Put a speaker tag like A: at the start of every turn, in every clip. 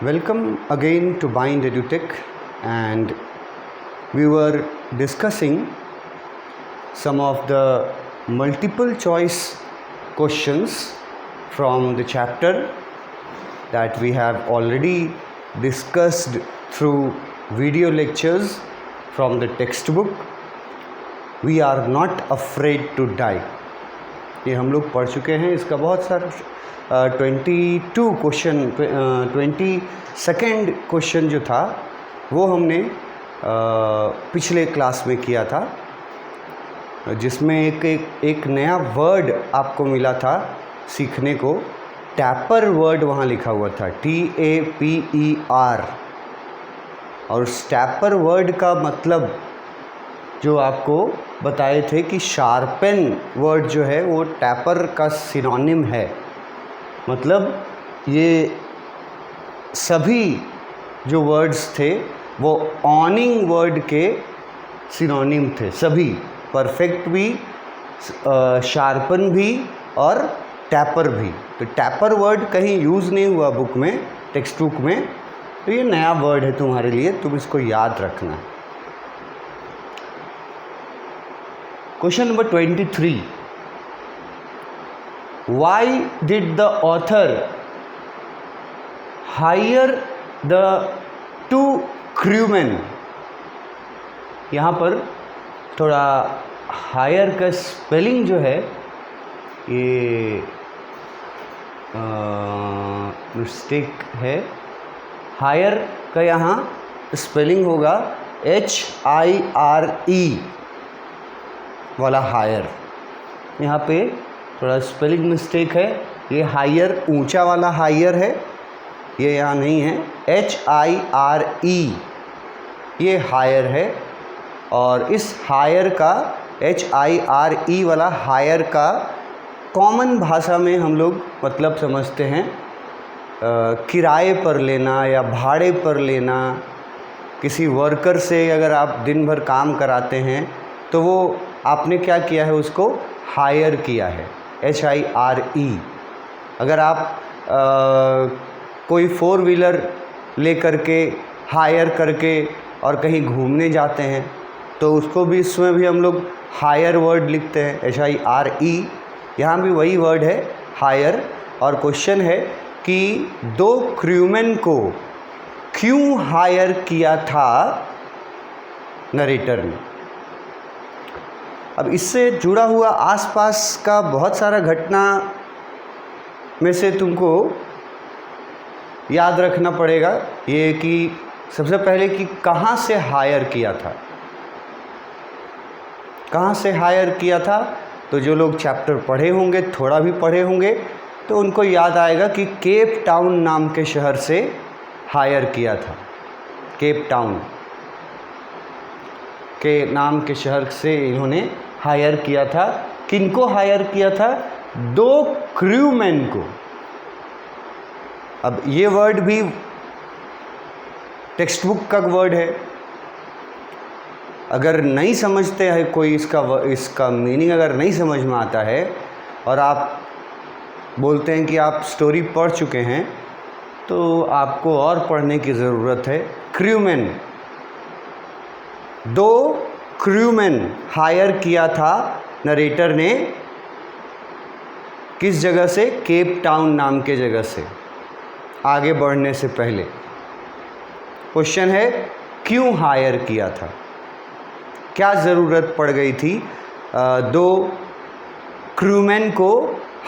A: Welcome again to Bind EduTech, and we were discussing some of the multiple choice questions from the chapter that we have already discussed through video lectures from the textbook. We are not afraid to die. ये हम लोग पढ़ चुके हैं. इसका बहुत सारा 22 question 22nd question जो था वो हमने पिछले क्लास में किया था, जिसमें एक नया वर्ड आपको मिला था सीखने को. टैपर वर्ड वहाँ लिखा हुआ था, TAPER. और टैपर वर्ड का मतलब जो आपको बताए थे कि शार्पन वर्ड जो है वो टैपर का सिनोनिम है. मतलब ये सभी जो वर्ड्स थे वो ऑनिंग वर्ड के सिनोनिम थे. सभी, परफेक्ट भी, शार्पन भी और टैपर भी. तो टैपर वर्ड कहीं यूज़ नहीं हुआ बुक में, टेक्स्ट बुक में. तो ये नया वर्ड है तुम्हारे लिए, तुम इसको याद रखना. Question number 23. Why did the author hire the two crewmen? यहाँ पर थोड़ा हायर का स्पेलिंग जो है ये मिस्टेक है. हायर का यहाँ स्पेलिंग होगा HIRE वाला हायर. यहाँ पे थोड़ा स्पेलिंग मिस्टेक है. ये हायर ऊंचा वाला हायर है, ये यहाँ नहीं है. HIRE ये हायर है. और इस हायर का HIRE वाला हायर का कॉमन भाषा में हम लोग मतलब समझते हैं किराए पर लेना या भाड़े पर लेना. किसी वर्कर से अगर आप दिन भर काम कराते हैं तो वो आपने क्या किया है, उसको हायर किया है, HIRE. अगर आप कोई 4 व्हीलर ले करके हायर करके और कहीं घूमने जाते हैं तो उसको भी, इसमें भी हम लोग हायर वर्ड लिखते हैं, HIRE. यहाँ भी वही वर्ड है, हायर. और क्वेश्चन है कि 2 क्रूमैन को क्यों हायर किया था नरेटर ने. अब इससे जुड़ा हुआ आसपास का बहुत सारा घटना में से तुमको याद रखना पड़ेगा ये कि सबसे पहले कि कहाँ से हायर किया था. कहाँ से हायर किया था, तो जो लोग चैप्टर पढ़े होंगे, थोड़ा भी पढ़े होंगे, तो उनको याद आएगा कि केप टाउन नाम के शहर से हायर किया था. केप टाउन के नाम के शहर से इन्होंने हायर किया था. किनको हायर किया था? 2 क्रूमैन को. अब ये वर्ड भी टेक्स्ट बुक का वर्ड है. अगर नहीं समझते हैं कोई, इसका मीनिंग अगर नहीं समझ में आता है और आप बोलते हैं कि आप स्टोरी पढ़ चुके हैं, तो आपको और पढ़ने की ज़रूरत है. क्रूमैन, 2 क्रूमैन हायर किया था नरेटर ने. किस जगह से? केप टाउन नाम के जगह से. आगे बढ़ने से पहले क्वेश्चन है क्यों हायर किया था, क्या ज़रूरत पड़ गई थी 2 क्रूमैन को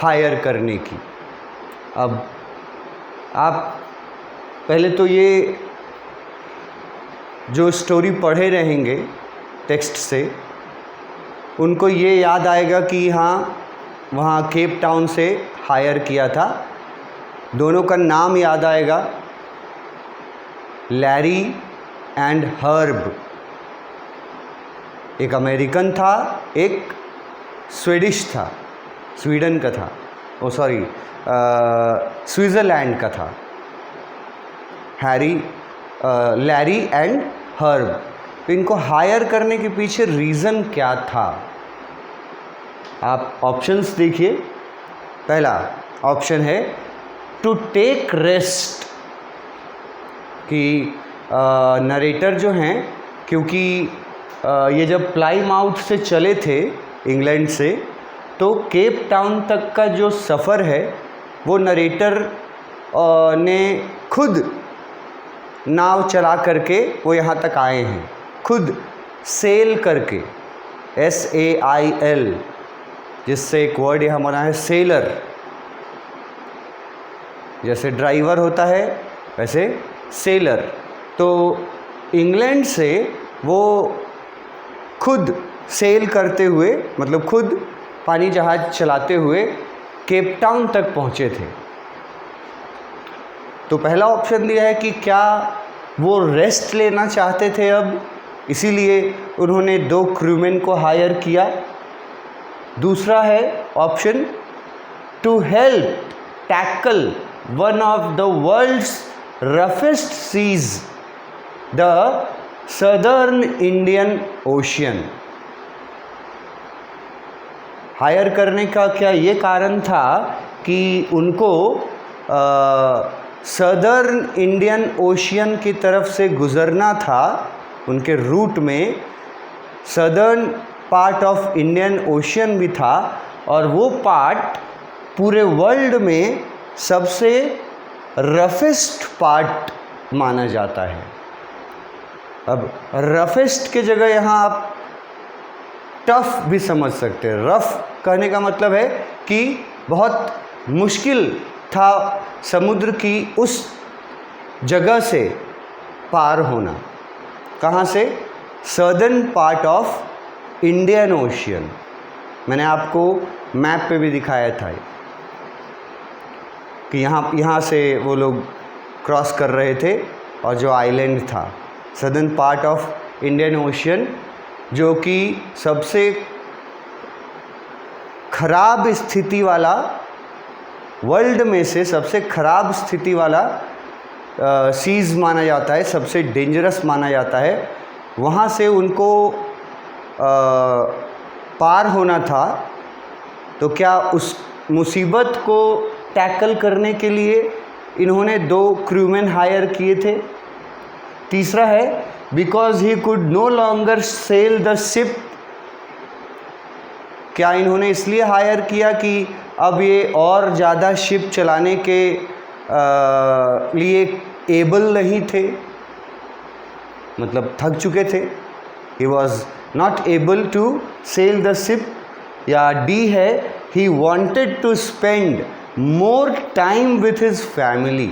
A: हायर करने की. अब आप पहले तो ये जो स्टोरी पढ़े रहेंगे टेक्स्ट से, उनको ये याद आएगा कि हाँ वहाँ केप टाउन से हायर किया था. दोनों का नाम याद आएगा, लैरी एंड हर्ब. एक अमेरिकन था, एक स्वीडिश था, स्वीडन का था, स्विट्ज़रलैंड का था. Larry and herb. तो इनको हायर करने के पीछे रीज़न क्या था? आप ऑप्शंस देखिए. पहला ऑप्शन है टू टेक रेस्ट. कि नरेटर जो हैं, क्योंकि ये जब प्लाईमाउथ से चले थे इंग्लैंड से, तो केप टाउन तक का जो सफ़र है वो नरेटर ने खुद नाव चला करके वो यहाँ तक आए हैं, खुद सेल करके, SAIL, जिससे एक वर्ड यहाँ बना है सेलर। जैसे ड्राइवर होता है वैसे सेलर। तो इंग्लैंड से वो खुद सेल करते हुए, मतलब खुद पानी जहाज़ चलाते हुए केप टाउन तक पहुँचे थे। तो पहला ऑप्शन दिया है कि क्या वो रेस्ट लेना चाहते थे अब, इसीलिए उन्होंने 2 क्रूमैन को हायर किया। दूसरा है option to help tackle one of the world's roughest seas, the southern Indian ocean. Hire करने का क्या ये कारण था कि उनको सदर्न इंडियन ओशियन की तरफ से गुज़रना था। उनके रूट में southern part of Indian ocean भी था, और वो पार्ट पूरे वर्ल्ड में सबसे रफेस्ट पार्ट माना जाता है। अब रफेस्ट के जगह यहाँ आप टफ भी समझ सकते हैं। रफ कहने का मतलब है कि बहुत मुश्किल था समुद्र की उस जगह से पार होना। कहाँ से? Southern part of Indian ocean. मैंने आपको मैप पे भी दिखाया था कि यहाँ से वो लोग क्रॉस कर रहे थे, और जो आइलैंड था southern part of Indian ocean, जो कि सबसे खराब स्थिति वाला, वर्ल्ड में से सबसे खराब स्थिति वाला सीज़ माना जाता है, सबसे डेंजरस माना जाता है। वहाँ से उनको पार होना था। तो क्या उस मुसीबत को टैकल करने के लिए इन्होंने 2 क्रूमैन हायर किए थे। तीसरा है because he could no longer sail the ship. क्या इन्होंने इसलिए हायर किया कि अब ये और ज़्यादा शिप चलाने के लिए एबल नहीं थे, मतलब थक चुके थे। He was not able to sail the ship. या डी है he wanted to spend more time with his family,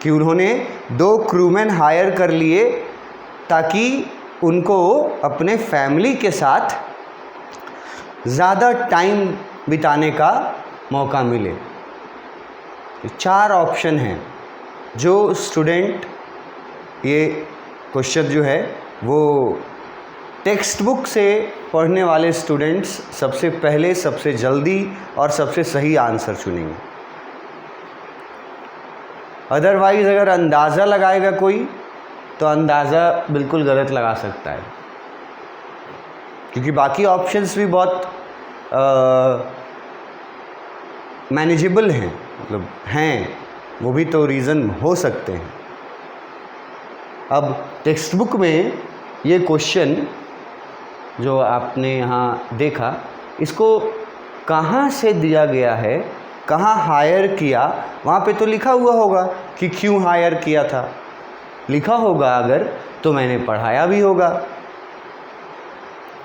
A: कि उन्होंने 2 क्रूमैन हायर कर लिए ताकि उनको अपने फैमिली के साथ ज़्यादा टाइम बिताने का मौका मिले। तो 4 ऑप्शन हैं जो स्टूडेंट, ये क्वेश्चन जो है वो टेक्स्ट बुक से पढ़ने वाले स्टूडेंट्स सबसे पहले, सबसे जल्दी और सबसे सही आंसर चुनेंगे। अदरवाइज़ अगर अंदाज़ा लगाएगा कोई तो अंदाज़ा बिल्कुल गलत लगा सकता है, क्योंकि बाकी ऑप्शंस भी बहुत मैनेजेबल हैं, मतलब हैं, वो भी तो रीज़न हो सकते हैं। अब टेक्स्ट बुक में ये क्वेश्चन जो आपने यहाँ देखा, इसको कहाँ से दिया गया है, कहाँ हायर किया, वहाँ पे तो लिखा हुआ होगा कि क्यों हायर किया था। लिखा होगा अगर तो मैंने पढ़ाया भी होगा।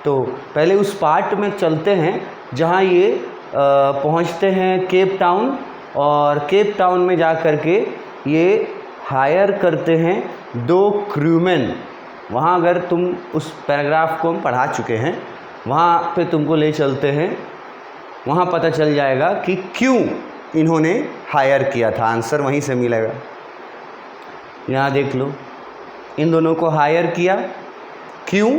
A: तो पहले उस पार्ट में चलते हैं जहाँ ये पहुँचते हैं केप टाउन, और केप टाउन में जा कर के ये हायर करते हैं 2 क्रूमैन। वहाँ अगर तुम उस पैराग्राफ को हम पढ़ा चुके हैं, वहाँ पे तुमको ले चलते हैं, वहाँ पता चल जाएगा कि क्यों इन्होंने हायर किया था। आंसर वहीं से मिलेगा। यहाँ देख लो, इन दोनों को हायर किया क्यों?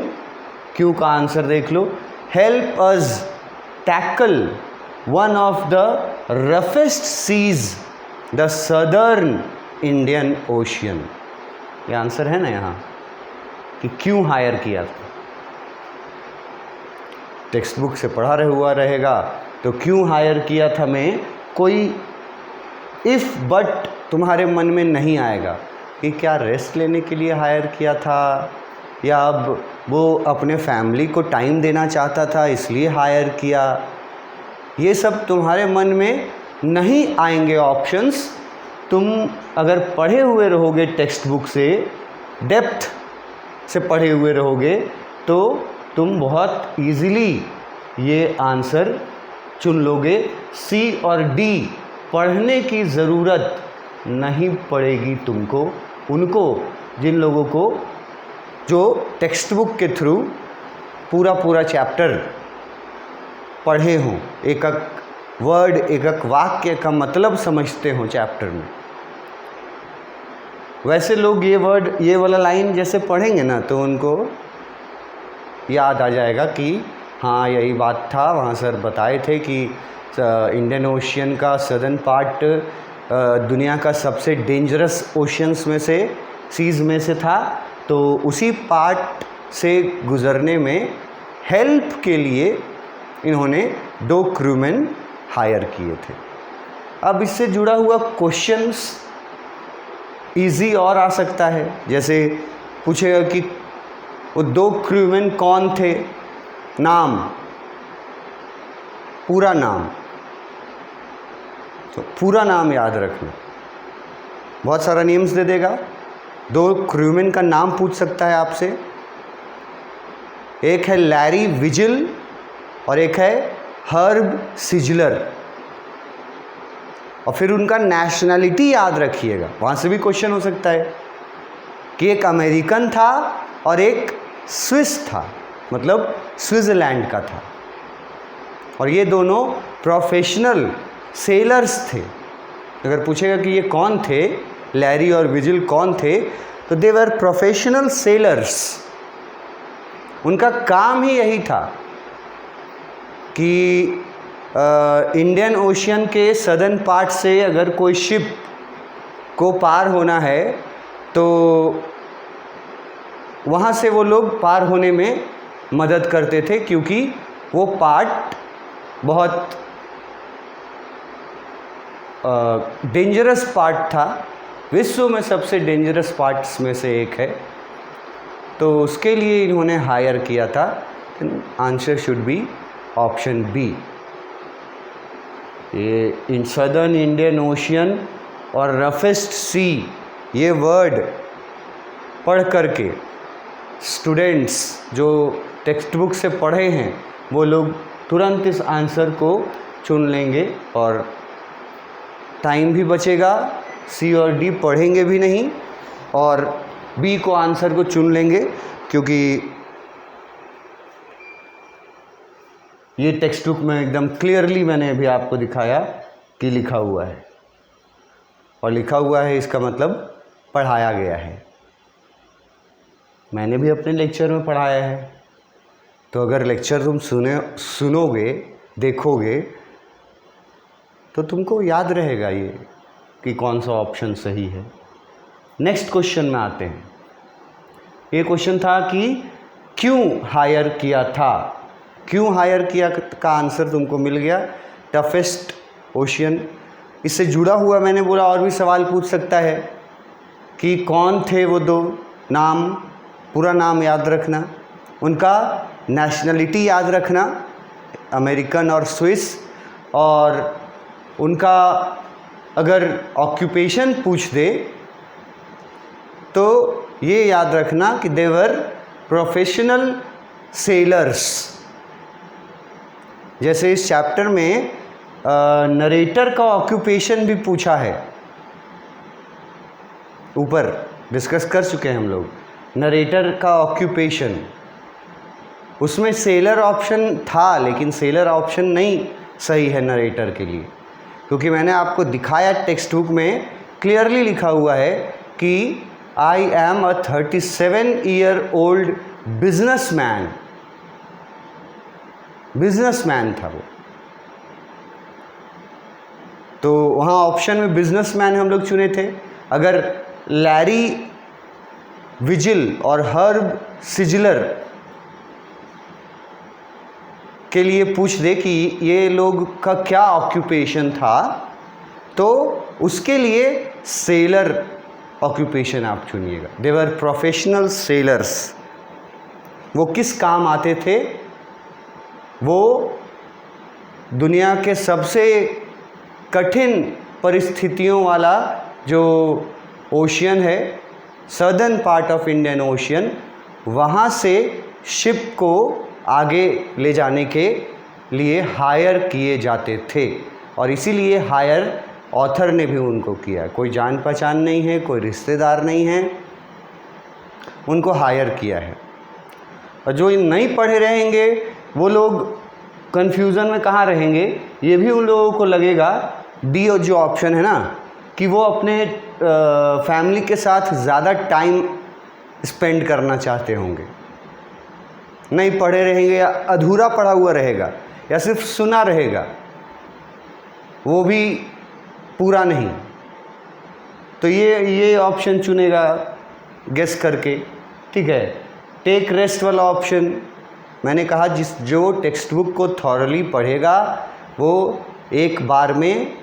A: क्यों का आंसर देख लो, help us tackle one of the roughest seas, the southern Indian ocean. ये आंसर है ना यहाँ कि क्यों हायर किया था। टेक्स्ट बुक से पढ़ा हुआ रहेगा तो क्यों हायर किया था में कोई इफ़ बट तुम्हारे मन में नहीं आएगा कि क्या रेस्ट लेने के लिए हायर किया था, या अब वो अपने फैमिली को टाइम देना चाहता था इसलिए हायर किया, ये सब तुम्हारे मन में नहीं आएंगे ऑप्शंस। तुम अगर पढ़े हुए रहोगे, टेक्स्ट बुक से डेप्थ से पढ़े हुए रहोगे, तो तुम बहुत इजीली ये आंसर चुन लोगे। सी और डी पढ़ने की ज़रूरत नहीं पड़ेगी तुमको, उनको, जिन लोगों को जो टेक्स्ट बुक के थ्रू पूरा चैप्टर पढ़े हों, एक एक वर्ड, एक एक वाक्य का मतलब समझते हों चैप्टर में। वैसे लोग ये वर्ड, ये वाला लाइन जैसे पढ़ेंगे ना, तो उनको याद आ जाएगा कि हाँ यही बात था, वहाँ सर बताए थे कि इंडियन ओशियन का सदर्न पार्ट दुनिया का सबसे डेंजरस ओशियंस में से, सीज़ में से था, तो उसी पार्ट से गुज़रने में हेल्प के लिए इन्होंने 2 क्रूमैन हायर किए थे। अब इससे जुड़ा हुआ क्वेश्चंस इजी और आ सकता है, जैसे पूछेगा कि वो 2 क्रूमैन कौन थे, नाम, पूरा नाम, तो पूरा नाम याद रखना। बहुत सारा नेम्स दे देगा, 2 क्रूमैन का नाम पूछ सकता है आपसे। एक है लैरी विजिल और एक है हर्ब सिजलर, और फिर उनका नेशनैलिटी याद रखिएगा। वहाँ से भी क्वेश्चन हो सकता है कि एक अमेरिकन था और एक स्विस था, मतलब स्विट्ज़रलैंड का था, और ये दोनों प्रोफेशनल सेलर्स थे। अगर पूछेगा कि ये कौन थे, लैरी और विजिल कौन थे, तो दे वर प्रोफेशनल सेलर्स। उनका काम ही यही था कि इंडियन ओशियन के सदर्न पार्ट से अगर कोई शिप को पार होना है, तो वहाँ से वो लोग पार होने में मदद करते थे, क्योंकि वो पार्ट बहुत डेंजरस पार्ट था, विश्व में सबसे डेंजरस पार्ट्स में से एक है, तो उसके लिए इन्होंने हायर किया था। Answer should be option B. ये इन सदर्न इंडियन ओशियन और रफेस्ट सी, ये वर्ड पढ़ करके स्टूडेंट्स जो टेक्स्ट बुक से पढ़े हैं वो लोग तुरंत इस आंसर को चुन लेंगे और टाइम भी बचेगा। सी और डी पढ़ेंगे भी नहीं और बी को आंसर को चुन लेंगे, क्योंकि ये टेक्स्ट बुक में एकदम क्लियरली मैंने अभी आपको दिखाया कि लिखा हुआ है, और लिखा हुआ है इसका मतलब पढ़ाया गया है। मैंने भी अपने लेक्चर में पढ़ाया है, तो अगर लेक्चर तुम सुनोगे, देखोगे, तो तुमको याद रहेगा ये कि कौन सा ऑप्शन सही है। नेक्स्ट क्वेश्चन में आते हैं। ये क्वेश्चन था कि क्यों हायर किया था, क्यों हायर किया का आंसर तुमको मिल गया, टफेस्ट ओशियन। इससे जुड़ा हुआ मैंने बोला और भी सवाल पूछ सकता है कि कौन थे वो 2, नाम, पूरा नाम याद रखना, उनका नेशनलिटी याद रखना, अमेरिकन और स्विस, और उनका अगर ऑक्यूपेशन पूछ दे तो ये याद रखना कि दे वर प्रोफेशनल सेलर्स। जैसे इस चैप्टर में नरेटर का ऑक्यूपेशन भी पूछा है, ऊपर डिस्कस कर चुके हैं हम लोग नरेटर का ऑक्यूपेशन। उसमें सेलर ऑप्शन था, लेकिन सेलर ऑप्शन नहीं सही है नरेटर के लिए, क्योंकि मैंने आपको दिखाया टेक्स्ट बुक में क्लियरली लिखा हुआ है कि I am a 37-year-old businessman. Businessman था वो, तो वहाँ ऑप्शन में बिजनेसमैन हम लोग चुने थे। अगर लैरी विजिल और हर्ब सिजलर के लिए पूछ दे कि ये लोग का क्या ऑक्यूपेशन था, तो उसके लिए सेलर ऑक्यूपेशन आप चुनिएगा। दे वर प्रोफेशनल सेलर्स। वो किस काम आते थे? वो दुनिया के सबसे कठिन परिस्थितियों वाला जो ओशियन है, southern part of Indian ocean, वहाँ से शिप को आगे ले जाने के लिए हायर किए जाते थे। और इसीलिए हायर ऑथर ने भी उनको किया। कोई जान पहचान नहीं है, कोई रिश्तेदार नहीं है, उनको हायर किया है। और जो नहीं पढ़े रहेंगे वो लोग कन्फ्यूज़न में कहाँ रहेंगे? ये भी उन लोगों को लगेगा डी और जो ऑप्शन है ना, कि वो अपने फैमिली के साथ ज़्यादा टाइम स्पेंड करना चाहते होंगे। नहीं पढ़े रहेंगे या अधूरा पढ़ा हुआ रहेगा या सिर्फ सुना रहेगा, वो भी पूरा नहीं। तो ये ऑप्शन चुनेगा गेस करके, ठीक है। टेक रेस्ट वाला ऑप्शन मैंने कहा जो टेक्स्ट बुक को थॉरली पढ़ेगा वो एक बार में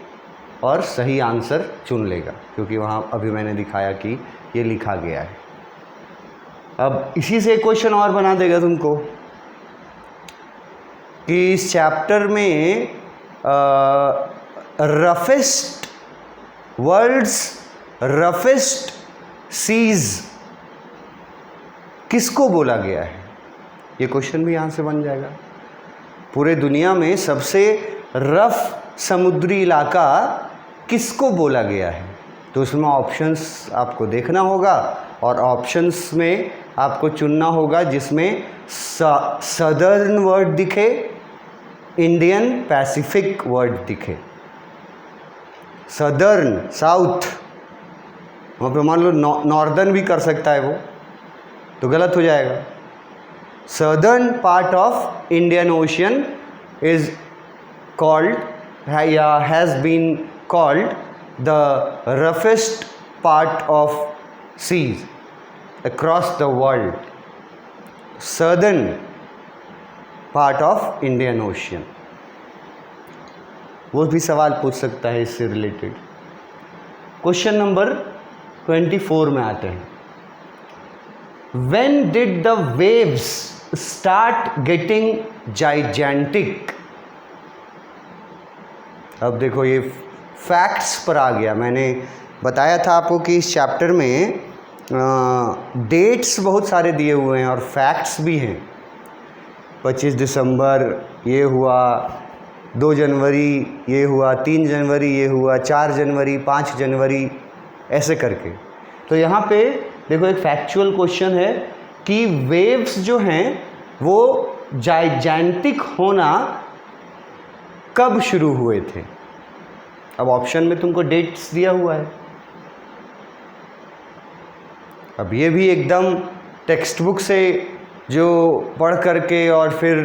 A: और सही आंसर चुन लेगा, क्योंकि वहाँ अभी मैंने दिखाया कि ये लिखा गया है। अब इसी से क्वेश्चन और बना देगा तुमको कि इस चैप्टर में वर्ल्ड्स रफेस्ट सीज किसको बोला गया है? ये क्वेश्चन भी यहाँ से बन जाएगा। पूरे दुनिया में सबसे रफ समुद्री इलाका किसको बोला गया है? तो उसमें ऑप्शंस आपको देखना होगा और ऑप्शंस में आपको चुनना होगा जिसमें सदर्न वर्ड दिखे, इंडियन पैसिफिक वर्ड दिखे। सदर्न साउथ, वहाँ पे मान लो नॉर्दर्न भी कर सकता है वो, तो गलत हो जाएगा। Southern part of Indian ocean is called या has been called the roughest part of seas across the world, southern part of Indian Ocean। वो भी सवाल पूछ सकता है इससे रिलेटेड। क्वेश्चन नंबर 24 में आते हैं। When did the waves start getting gigantic? अब देखो ये फैक्ट्स पर आ गया। मैंने बताया था आपको कि इस चैप्टर में डेट्स बहुत सारे दिए हुए हैं और फैक्ट्स भी हैं। 25 दिसंबर ये हुआ, 2 जनवरी ये हुआ, 3 जनवरी ये हुआ, 4 जनवरी, 5 जनवरी, ऐसे करके। तो यहाँ पे देखो एक फैक्चुअल क्वेश्चन है कि वेव्स जो हैं वो जाइजेंटिक होना कब शुरू हुए थे। अब ऑप्शन में तुमको डेट्स दिया हुआ है। अब ये भी एकदम टेक्स्ट बुक से जो पढ़ करके और फिर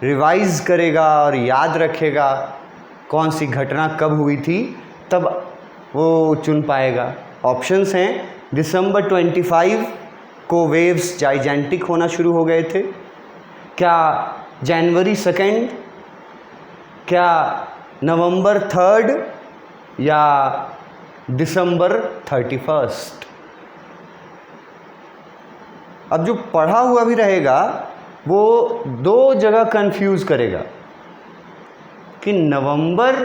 A: रिवाइज करेगा और याद रखेगा कौन सी घटना कब हुई थी, तब वो चुन पाएगा। ऑप्शंस हैं, दिसंबर 25 को वेव्स जाइजेंटिक होना शुरू हो गए थे, क्या जनवरी 2, क्या नवंबर 3 या दिसंबर 31। अब जो पढ़ा हुआ भी रहेगा वो 2 जगह कंफ्यूज करेगा कि नवंबर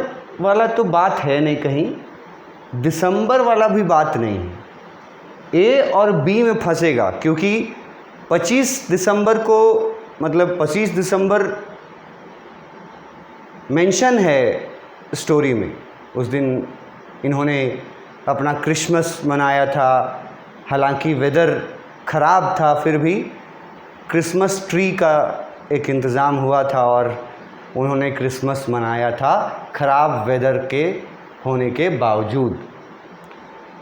A: वाला तो बात है नहीं कहीं, दिसंबर वाला भी बात नहीं है। ए और बी में फंसेगा क्योंकि 25 दिसंबर को, मतलब 25 दिसंबर मेंशन है स्टोरी में। उस दिन इन्होंने अपना क्रिसमस मनाया था, हालांकि वेदर ख़राब था, फिर भी क्रिसमस ट्री का एक इंतज़ाम हुआ था और उन्होंने क्रिसमस मनाया था ख़राब वेदर के होने के बावजूद।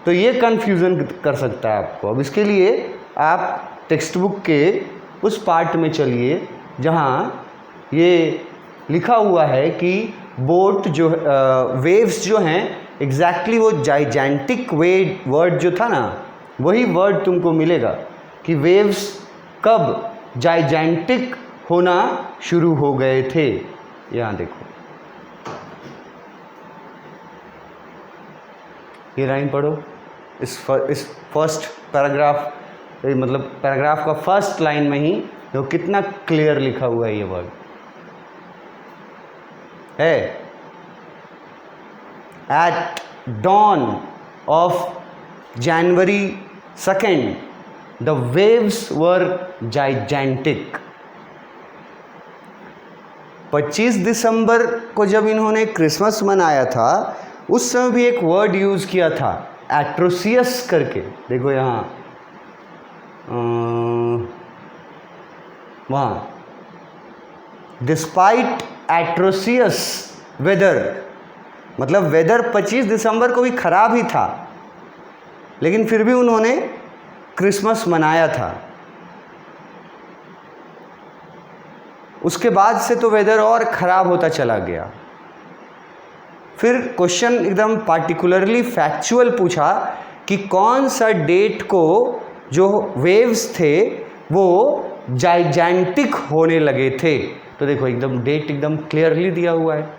A: तो ये कन्फ्यूज़न कर सकता है आपको। अब इसके लिए आप टेक्स्ट बुक के उस पार्ट में चलिए जहाँ ये लिखा हुआ है कि बोट जो वेव्स जो हैं एग्जैक्टली वो जाइजेंटिक वर्ड जो था ना, वही वर्ड तुमको मिलेगा कि वेव्स कब जाइजेंटिक होना शुरू हो गए थे। यहाँ देखो, ये लाइन पढ़ो, इस फर्स्ट पैराग्राफ, मतलब पैराग्राफ का फर्स्ट लाइन में ही देखो कितना क्लियर लिखा हुआ है ये वर्ड है। At dawn of January 2nd, the waves were gigantic. 25 दिसंबर को जब इन्होंने क्रिसमस मनाया था उस समय भी एक वर्ड यूज़ किया था एट्रोसियस करके। देखो यहाँ वहाँ डिस्पाइट एट्रोसियस वेदर, मतलब वेदर 25 दिसंबर को भी ख़राब ही था लेकिन फिर भी उन्होंने क्रिसमस मनाया था। उसके बाद से तो वेदर और ख़राब होता चला गया। फिर क्वेश्चन एकदम पार्टिकुलरली फैक्चुअल पूछा कि कौन सा डेट को जो वेव्स थे वो जाइजेंटिक होने लगे थे। तो देखो एकदम डेट एकदम क्लियरली दिया हुआ है।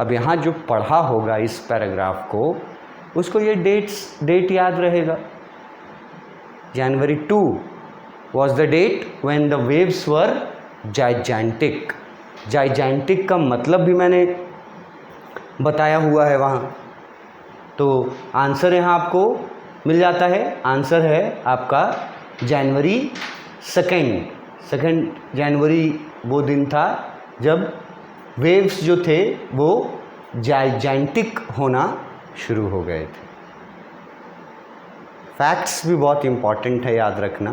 A: अब यहाँ जो पढ़ा होगा इस पैराग्राफ को उसको ये डेट याद रहेगा। January 2 was the date when the waves were gigantic. Gigantic का मतलब भी मैंने बताया हुआ है वहाँ। तो आंसर यहाँ आपको मिल जाता है। आंसर है आपका January 2nd जनवरी वो दिन था जब वेव्स जो थे वो जाइजेंटिक होना शुरू हो गए थे। फैक्ट्स भी बहुत इम्पॉर्टेंट है, याद रखना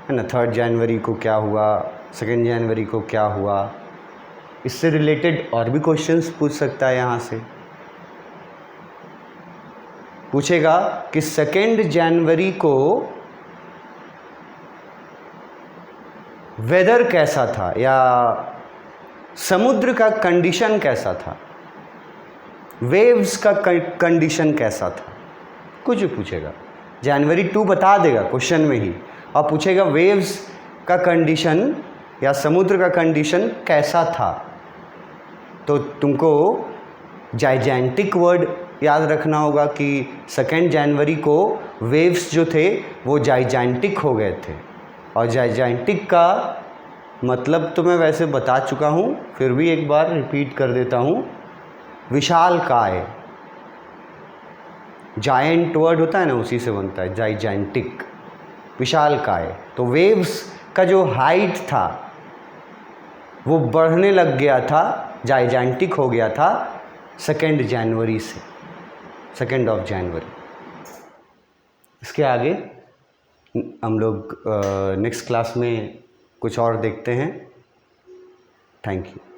A: है ना। 3 जनवरी को क्या हुआ, 2 जनवरी को क्या हुआ, इससे रिलेटेड और भी क्वेश्चंस पूछ सकता है। यहाँ से पूछेगा कि 2 जनवरी को वेदर कैसा था या समुद्र का कंडीशन कैसा था, वेव्स का कंडीशन कैसा था, कुछ भी पूछेगा। January 2 बता देगा क्वेश्चन में ही और पूछेगा वेव्स का कंडीशन या समुद्र का कंडीशन कैसा था। तो तुमको जाइजेंटिक वर्ड याद रखना होगा कि 2 जनवरी को वेव्स जो थे वो जाइजेंटिक हो गए थे। और जाइजेंटिक का मतलब तो मैं वैसे बता चुका हूँ, फिर भी एक बार रिपीट कर देता हूँ। विशालकाय, जायंट वर्ड होता है ना, उसी से बनता है जाइजेंटिक, विशालकाय। तो वेव्स का जो हाइट था वो बढ़ने लग गया था, जाइजेंटिक हो गया था 2 जनवरी से, 2 जनवरी। इसके आगे हम लोग नेक्स्ट क्लास में कुछ और देखते हैं। Thank you.